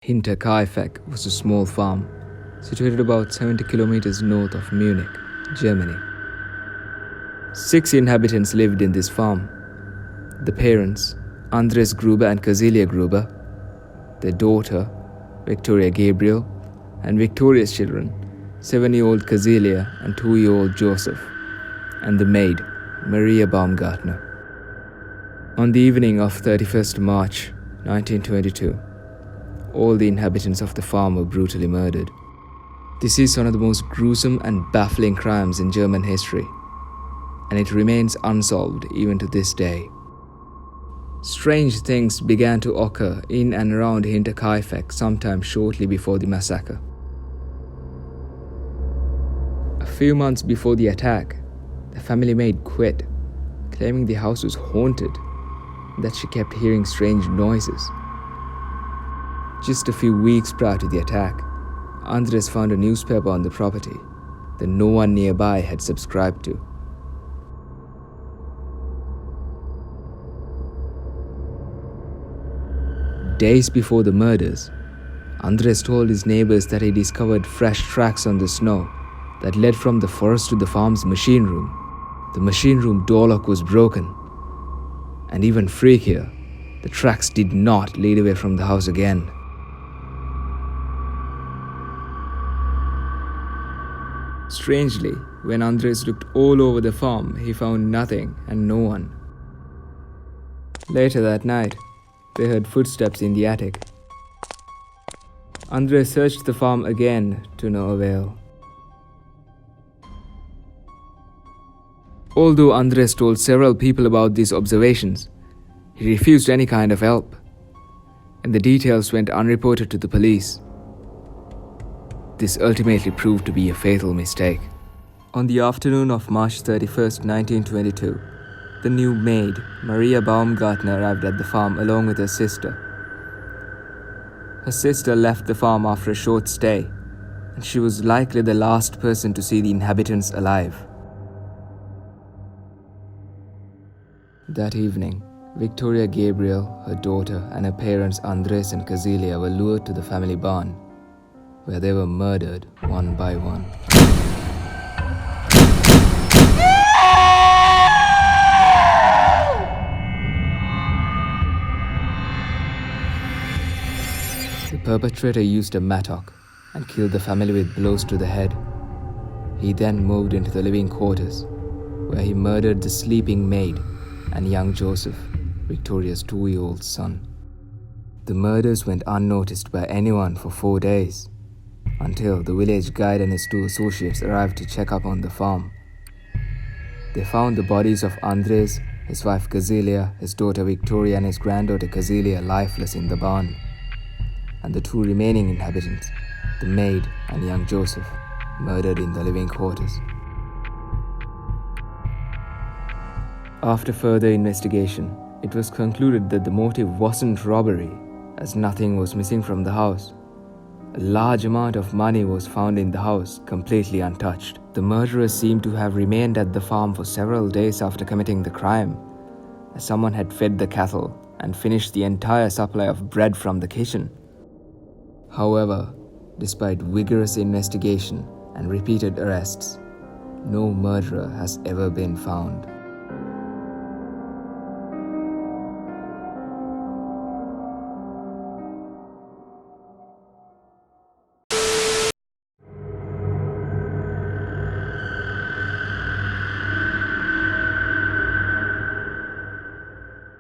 Hinterkaifeck was a small farm situated about 70 kilometers north of Munich, Germany. 6 inhabitants lived in this farm. The parents, Andres Gruber and Cecilia Gruber, their daughter, Victoria Gabriel, and Victoria's children, 7-year-old Cecilia and 2-year-old Joseph, and the maid, Maria Baumgartner. On the evening of 31st March 1922, all the inhabitants of the farm were brutally murdered. This is one of the most gruesome and baffling crimes in German history, and it remains unsolved even to this day. Strange things began to occur in and around Hinterkaifeck sometime shortly before the massacre. A few months before the attack, the family maid quit, claiming the house was haunted and that she kept hearing strange noises. Just a few weeks prior to the attack, Andres found a newspaper on the property that no one nearby had subscribed to. Days before the murders, Andres told his neighbors that he discovered fresh tracks on the snow that led from the forest to the farm's machine room. The machine room door lock was broken, and even freakier, the tracks did not lead away from the house again. Strangely, when Andres looked all over the farm, he found nothing and no one. Later that night, they heard footsteps in the attic. Andres searched the farm again to no avail. Although Andres told several people about these observations, he refused any kind of help, and the details went unreported to the police. This ultimately proved to be a fatal mistake. On the afternoon of March 31st, 1922, the new maid, Maria Baumgartner, arrived at the farm along with her sister. Her sister left the farm after a short stay, and she was likely the last person to see the inhabitants alive. That evening, Victoria Gabriel, her daughter, and her parents Andres and Cecilia were lured to the family barn, where they were murdered one by one. The perpetrator used a mattock and killed the family with blows to the head. He then moved into the living quarters, where he murdered the sleeping maid and young Joseph, Victoria's 2-year-old son. The murders went unnoticed by anyone for 4 days, until the village guide and his 2 associates arrived to check up on the farm. They found the bodies of Andres, his wife Cecilia, his daughter Victoria, and his granddaughter Cecilia lifeless in the barn, and the 2 remaining inhabitants, the maid and young Joseph, murdered in the living quarters. After further investigation, it was concluded that the motive wasn't robbery, as nothing was missing from the house. A large amount of money was found in the house, completely untouched. The murderers seemed to have remained at the farm for several days after committing the crime, as someone had fed the cattle and finished the entire supply of bread from the kitchen. However, despite vigorous investigation and repeated arrests, no murderer has ever been found.